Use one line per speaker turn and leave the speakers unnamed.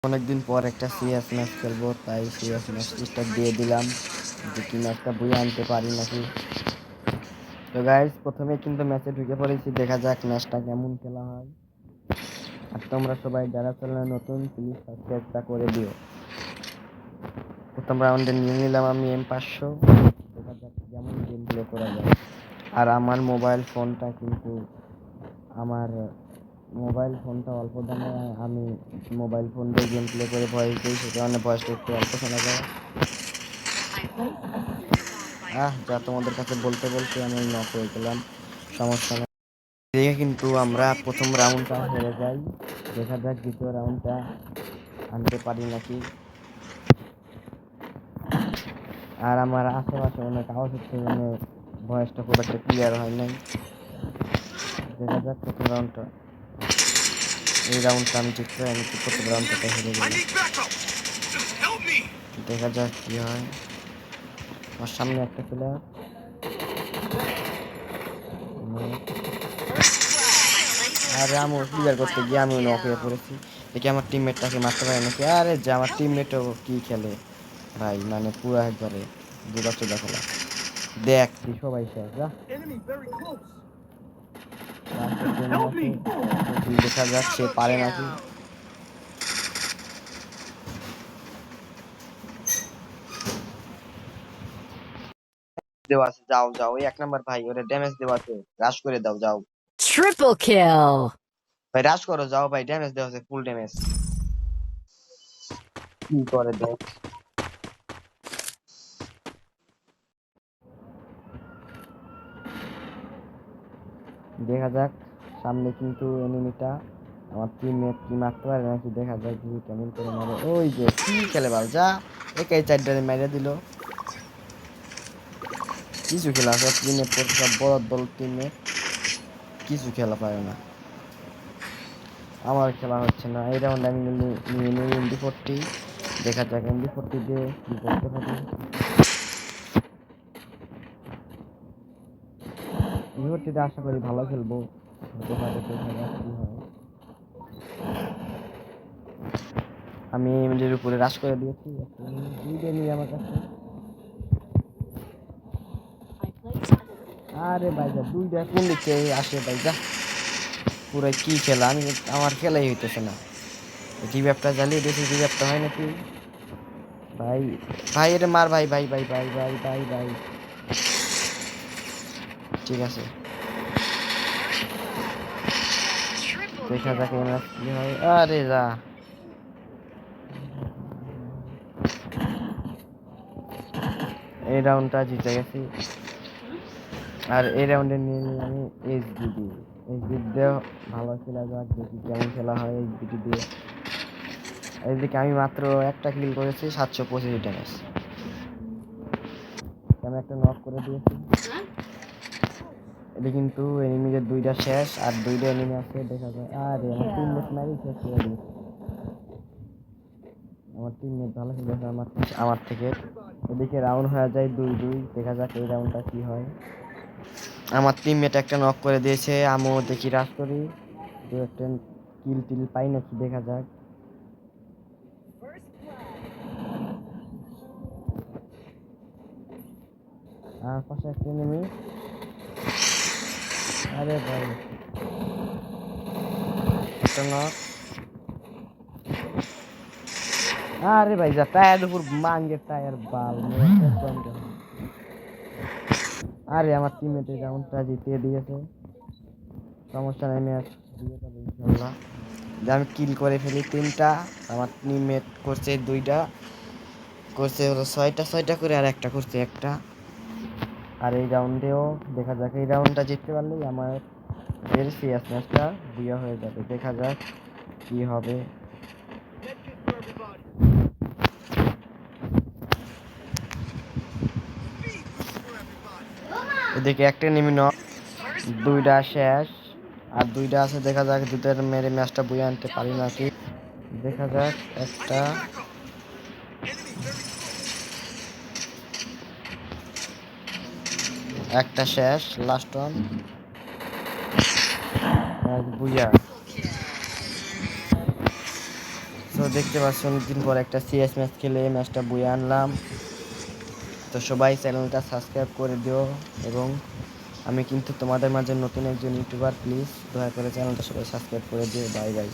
অনেকদিন পর একটা সিএস ম্যাচ খেলবো, তাই সিএস ম্যাচ স্টার্ট দিয়ে দিলাম। দেখি ম্যাচটা বয়ে আনতে পারি নাকি। তো গাইস, প্রথমে কিন্তু ম্যাচে ঢুকে পড়েছি, দেখা যাক ম্যাচটা কেমন খেলা হয়। আর তোমরা সবাই যারা চ্যানেলে নতুন, প্লিজ সাবস্ক্রাইবটা করে দিও। প্রথম রাউন্ডে নিয়ে নিলাম আমি M500, দেখা যাক কেমন গেম প্লে করা যায়। আর আমার মোবাইল ফোনটা অল্প দামে, আমি মোবাইল ফোন দিয়ে গেম প্লে করে ভয়েস দিই, সে কারণে ভয়েসটা একটু অল্প শোনা যায়। যা তোমাদের কাছে বলতে বলতে আমি নক হয়ে গেলাম, সমস্যা নেই। এদিকে কিন্তু আমরা প্রথম রাউন্ডটা হেরে যাই, দেখা যাক দ্বিতীয় রাউন্ডটা আনতে পারি নাকি। আর আমার আশেপাশে অনেক আওয়াজ হচ্ছে, ভয়েসটা খুব একটা ক্লিয়ার হয় নাই। দেখা যাক প্রথম রাউন্ডটা, এই রাউন্ডটা আমি জিততে পারি নাকি, প্রথম রাউন্ডটা হেরে গেলাম। দেখা যাক কি হয়। আমার সামনে একটা প্লেয়ার, আর আমি ক্লিয়ার করতে গিয়ে আমি নক হয়ে পড়েছি। দেখি আমার টিমমেটটাকে মারতে পারে নাকি। আরে যে আমার টিমমেটও কি খেলে ভাই, পুরো একবারে দুবাচোদা খেলা। দেখ তুই সবাই শেষ যা। দেখা যাক সে পারে নাকি। দেওয়া আছে, যাও যাও, ওই 1 নাম্বার ভাই, ওরে ড্যামেজ দেওয়া আছে, রাশ করে দাও, যাও
Triple kill.
ভাই, রাশ করো, যাও ভাই, ড্যামেজ দেওয়া আছে, ফুল ড্যামেজ। কি করে দেখ। দেখা যাক সামনে কিন্তু এনিমিটা, আমার টিমমেট কি মারতে পারে নাকি, দেখা যাক কি কেমন করে মারে। ওই যে কি খেলে বাল, যা একাই 4 মেরে দিল। কিছু খেলা সব টিমমেট করছে, সব বড় টিমমেট, কিছু খেলা পারে না। আমার খেলা হচ্ছে না। এই রাউন্ড আমি নিয়ে নিই MB40, দেখা যাক MB40 দিয়ে কি করতে পারি। MB40 আশা করি ভালো খেলবো, হতে পারে, দেখা যাক কি হয়। আমি এমডির উপরে রাশ করে দিয়েছি, দুইটা নিয়ে আমার কাছে। আরে ভাই যা, দুইটা কোন দিক থেকে আসে ভাই, যা পুরো কি খেলা, আমার খেলাই হইতেছে না। রিভ্যাপটা জ্বালিয়ে দিয়েছি, রিভ্যাপটা হয় নাকি ভাই। ভাই এটা মার ভাই, ভাই ভাই ভাই ভাই ভাই ভাই, ঠিক আছে। দেখা যাক এই ম্যাচ কি হয়। আরে যা, এই রাউন্ডটা জিতে গেছি। আর এই রাউন্ডে নিয়ে নিই আমি SBD। SBD দিয়েও ভালো খেলা যাক, দেখি কেমন খেলা হয় SBD দিয়ে। এদিকে আমি মাত্র একটা কিল করেছি, 725 ড্যামেজ। আমি একটা নক করে দিয়েছি। এটা কিন্তু এনিমিদের দুইটা শেষ, আর দুইটা এনিমি আছে, দেখা যায়। আরে আমার টিমমেট মারি শেষ করে দিয়েছে। আমার টিমমেট ভালো খেলেছে আমার থেকে। এদিকে রাউন্ড হয়ে যায় 2-2, দেখা যাক এই রাউন্ডটা কি হয়। আমার টিমমেট একটা নক করে দিয়েছে, আমিও দেখি রাশ করি, দু একটা কিল টিল পাই নাকি, দেখা যাক। আর পাশে একটা এনিমি, আরে ভাই একটা নক। আরে ভাই যা, টায়ার উপর মাঙ্গে টায়ার বাল। আরে আমার টিমমেট এই রাউন্ডটা জিতিয়ে দিয়েছে, সমস্যা নেই, ম্যাচ দিয়ে যাবে ইনশাল্লাহ। আমি কিল করে ফেলি 3টা, আমার টিমমেট করছে 2টা, করছে হলো 6টা করে, আর একটা করছে একটা। আর এই রাউন্ডেও দেখা যাক, এই রাউন্ডটা জিততে পারলেই আমার সিএস ম্যাচটা বুয়া হয়ে যাবে, দেখা যাক কি হবে। এদিকে একটা নেমে নক, 2টা শেষ, আর 2টা আছে, দেখা যাক দুটার মেরে ম্যাচটা বুয়ে আনতে পারি নাকি, দেখা যাক। একটা শেষ, লাস্ট ওয়ান, বুয়া। তো দেখতে পাচ্ছ অনেকদিন পর একটা সিএস ম্যাচ খেলে ম্যাচটা বয়ে আনলাম। তো সবাই চ্যানেলটা সাবস্ক্রাইব করে দিও, এবং আমি কিন্তু তোমাদের মাঝে নতুন একজন ইউটিউবার, প্লিজ দয়া করে চ্যানেলটা সবাই সাবস্ক্রাইব করে দিও। Bye bye.